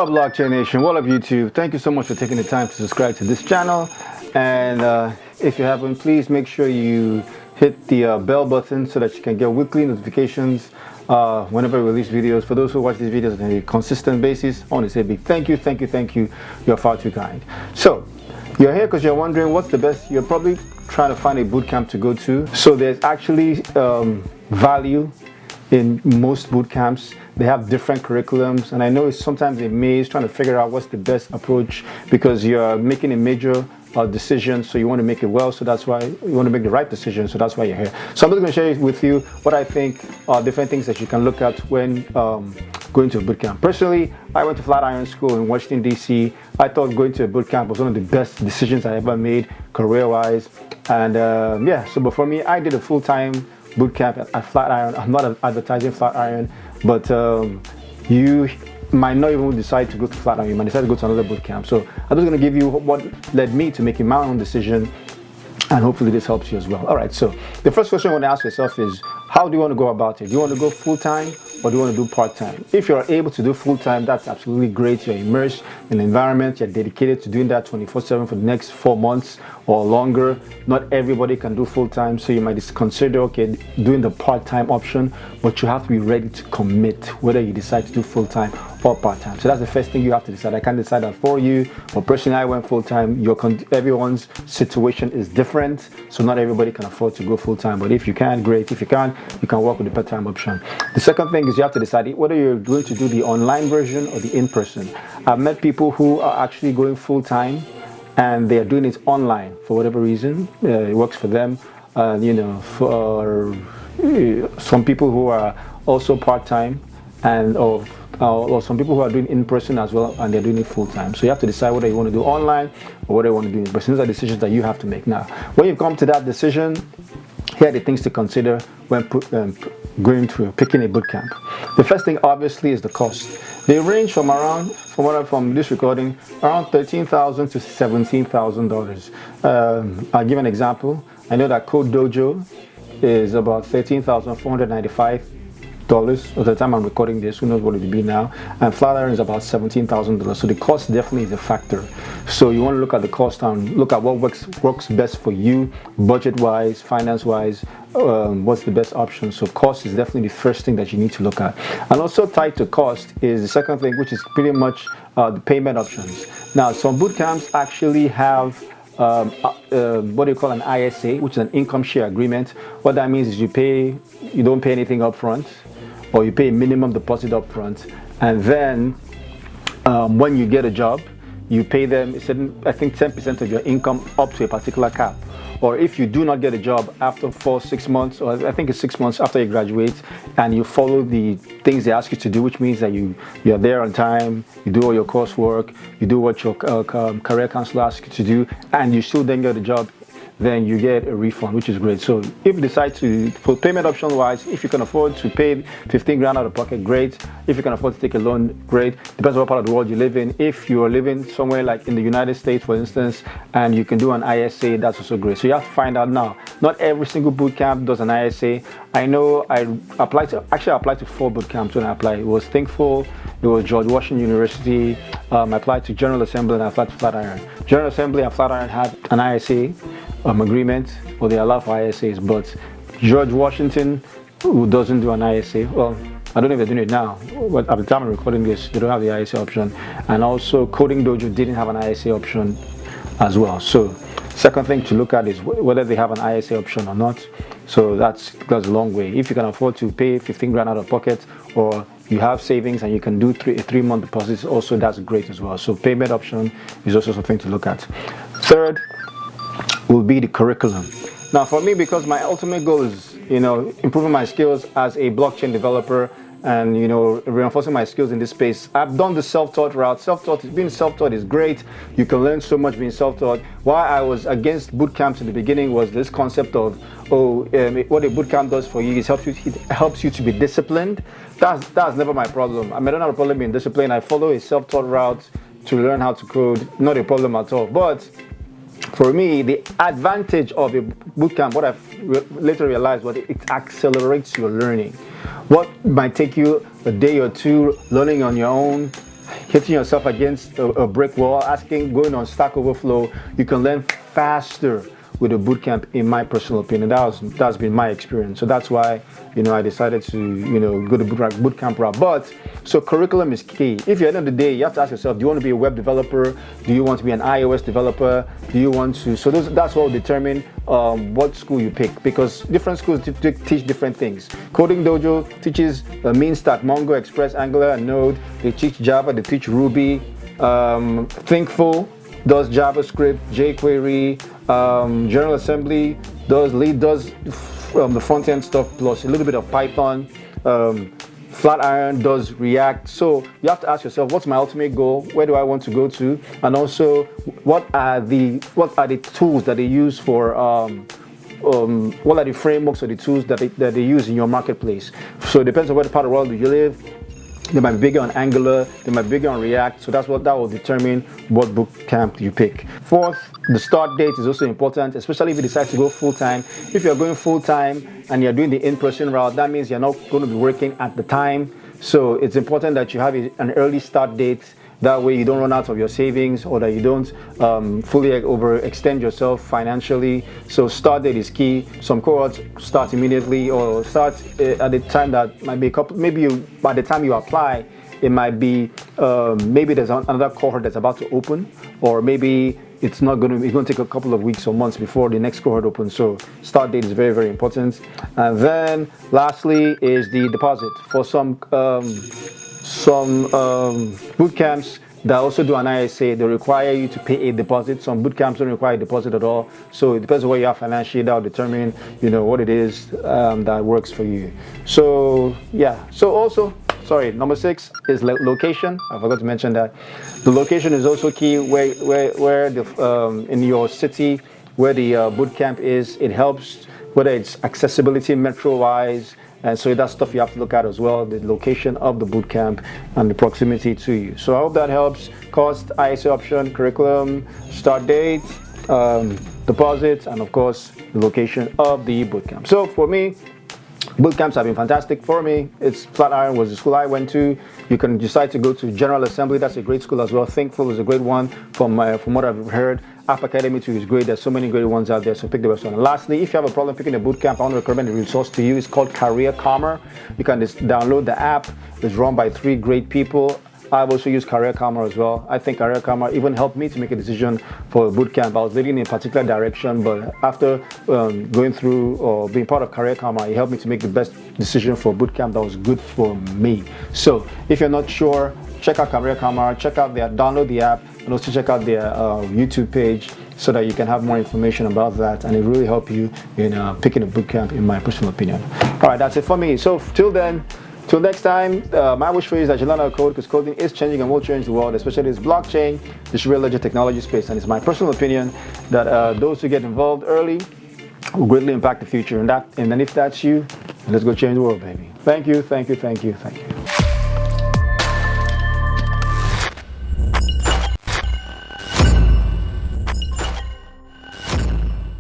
up, Blockchain Nation? What up, YouTube? Thank you so much for taking the time to subscribe to this channel. And if you haven't, please make sure you hit the bell button so that you can get weekly notifications whenever we release videos. For those who watch these videos on a consistent basis, I want to say a big thank you. You're far too kind. So, you're here because you're wondering what's the best. You're probably trying to find a bootcamp to go to. So there's actually value in most boot camps. They have different curriculums, and I know it's sometimes a maze trying to figure out what's the best approach, because you're making a major decision, so you want to make it well, so that's why you want to make the right decision, so that's why you're here. So I'm just going to share with you what I think are different things that you can look at when going to a boot camp. Personally, I went to Flatiron School in Washington, D.C. I thought going to a boot camp was one of the best decisions I ever made career-wise, and yeah, so but for me, I did a full-time boot camp at Flatiron. I'm not advertising Flatiron, but you might not even decide to go to Flatiron. You might decide to go to another boot camp. So I'm just going to give you what led me to making my own decision, and hopefully this helps you as well. All right, so the first question you want to ask yourself is, how do you want to go about it? Do you want to go full-time, or do you want to do part-time? If you're able to do full-time, that's absolutely great. You're immersed in the environment. You're dedicated to doing that 24/7 for the next 4 months or longer. Not everybody can do full-time, so you might just consider, okay, doing the part-time option, but you have to be ready to commit whether you decide to do full-time or part-time. So that's the first thing you have to decide. I can't decide that for you, but personally, I went full-time. Everyone's situation is different, so not everybody can afford to go full-time, but if you can, great. If you can't, you can work with the part-time option. The second thing is you have to decide whether you're going to do the online version or the in-person. I've met people who are actually going full-time and they are doing it online for whatever reason. It works for them. You know, for some people who are also part-time, and or some people who are doing in-person as well, and they're doing it full-time. So you have to decide whether you want to do online or whether you want to do in person. Those are decisions that you have to make. Now, when you come to that decision, here are the things to consider when going to picking a boot camp. The first thing, obviously, is the cost. They range from around, from this recording, around $13,000 to $17,000. I'll give an example. I know that Code Dojo is about $13,495 at the time I'm recording this. Who knows what it will be now? And Flatiron is about $17,000. So the cost definitely is a factor. So you want to look at the cost and look at what works best for you, budget-wise, finance-wise. What's the best option? So cost is definitely the first thing that you need to look at. And also tied to cost is the second thing, which is pretty much the payment options. Now, some boot camps actually have what do you call an ISA, which is an income share agreement. What that means is you don't pay anything up front, or you pay a minimum deposit up front, and then when you get a job, you pay them I think 10% of your income up to a particular cap. Or if you do not get a job after 6 months, or I think it's 6 months after you graduate, and you follow the things they ask you to do, which means that you're there on time, you do all your coursework, you do what your career counselor asks you to do, and you still then get a job, then you get a refund, which is great. So if you decide to, for payment option wise, if you can afford to pay 15 grand out of pocket, great. If you can afford to take a loan, great. Depends on what part of the world you live in. If you are living somewhere like in the United States, for instance, and you can do an ISA, that's also great. So you have to find out now. Not every single boot camp does an ISA. I know I applied to 4 boot camps when I applied. It was Thinkful, it was George Washington University, I applied to General Assembly, and I applied to Flatiron. General Assembly and Flatiron had an ISA agreement, or they allow for ISAs, but George Washington, who doesn't do an ISA, well, I don't know if they're doing it now, but at the time I'm recording this, they don't have the ISA option. And also Coding Dojo didn't have an ISA option as well. So second thing to look at is whether they have an ISA option or not. So that goes a long way. If you can afford to pay 15 grand out of pocket, or you have savings and you can do a 3-month deposit, also that's great as well. So payment option is also something to look at. Third will be the curriculum. Now for me, because my ultimate goal is, improving my skills as a blockchain developer and, reinforcing my skills in this space, I've done the self-taught route. Being self-taught is great. You can learn so much being self-taught. Why I was against boot camps in the beginning was this concept of, what a boot camp does for you is it helps you to be disciplined. That's never my problem. I don't have a problem being disciplined. I follow a self-taught route to learn how to code. Not a problem at all. But for me, the advantage of a bootcamp, what I've later realized, was it accelerates your learning. What might take you a day or two learning on your own, hitting yourself against a brick wall, going on Stack Overflow. You can learn faster with a bootcamp, in my personal opinion. That's been my experience. So that's why, I decided to, go the bootcamp route. But so curriculum is key. If you're at the end of the day, you have to ask yourself, do you want to be a web developer? Do you want to be an iOS developer? Do you want to? So that's what will determine what school you pick, because different schools teach different things. Coding Dojo teaches Mean Stack, Mongo, Express, Angular, and Node. They teach Java. They teach Ruby. Thinkful does JavaScript, jQuery, General Assembly does the front end stuff plus a little bit of Python. Flatiron does React. So you have to ask yourself, what's my ultimate goal? Where do I want to go to? And also, what are the tools that they use for what are the frameworks or the tools that they use in your marketplace? So it depends on what part of the world you live. They might be bigger on Angular, they might be bigger on React, so that will determine what bootcamp you pick. Fourth, the start date is also important, especially if you decide to go full-time. If you're going full-time and you're doing the in-person route, that means you're not going to be working at the time. So it's important that you have an early start date. That way you don't run out of your savings, or that you don't fully overextend yourself financially. So start date is key. Some cohorts start immediately, or start at the time that might be by the time you apply, it might be maybe there's another cohort that's about to open, or maybe it's going to take a couple of weeks or months before the next cohort opens. So start date is very, very important. And then lastly is the deposit. For some boot camps that also do an ISA, they require you to pay a deposit. Some boot camps don't require a deposit at all. So it depends on where you are financially. That will determine, what it is that works for you. So yeah. So also, number 6 is location. I forgot to mention that. The location is also key. Where the in your city where the boot camp is, it helps. Whether it's accessibility metro-wise. And so that's stuff you have to look at as well, the location of the bootcamp and the proximity to you. So I hope that helps. Cost, ISA option, curriculum, start date, deposit, and of course, the location of the bootcamp. So for me, bootcamps have been fantastic. For me, Flatiron was the school I went to. You can decide to go to General Assembly. That's a great school as well. Thinkful is a great one from what I've heard. Academy too is great. There's so many great ones out there, so pick the best one. And lastly, if you have a problem picking a bootcamp, I want to recommend a resource to you. It's called Career Karma. You can just download the app. It's run by 3 great people. I've also used Career Karma as well. I think Career Karma even helped me to make a decision for a bootcamp. I was leading in a particular direction, but after going through or being part of Career Karma, it helped me to make the best decision for a bootcamp that was good for me. So if you're not sure, check out Career Karma, download the app, and also check out their YouTube page so that you can have more information about that, and it really help you in picking a bootcamp, in my personal opinion. All right, that's it for me. So till next time, my wish for you is that you learn how to code, because coding is changing and will change the world, especially this blockchain, distributed ledger technology space. And it's my personal opinion that those who get involved early will greatly impact the future. And then if that's you, let's go change the world, baby. Thank you, thank you, thank you, thank you.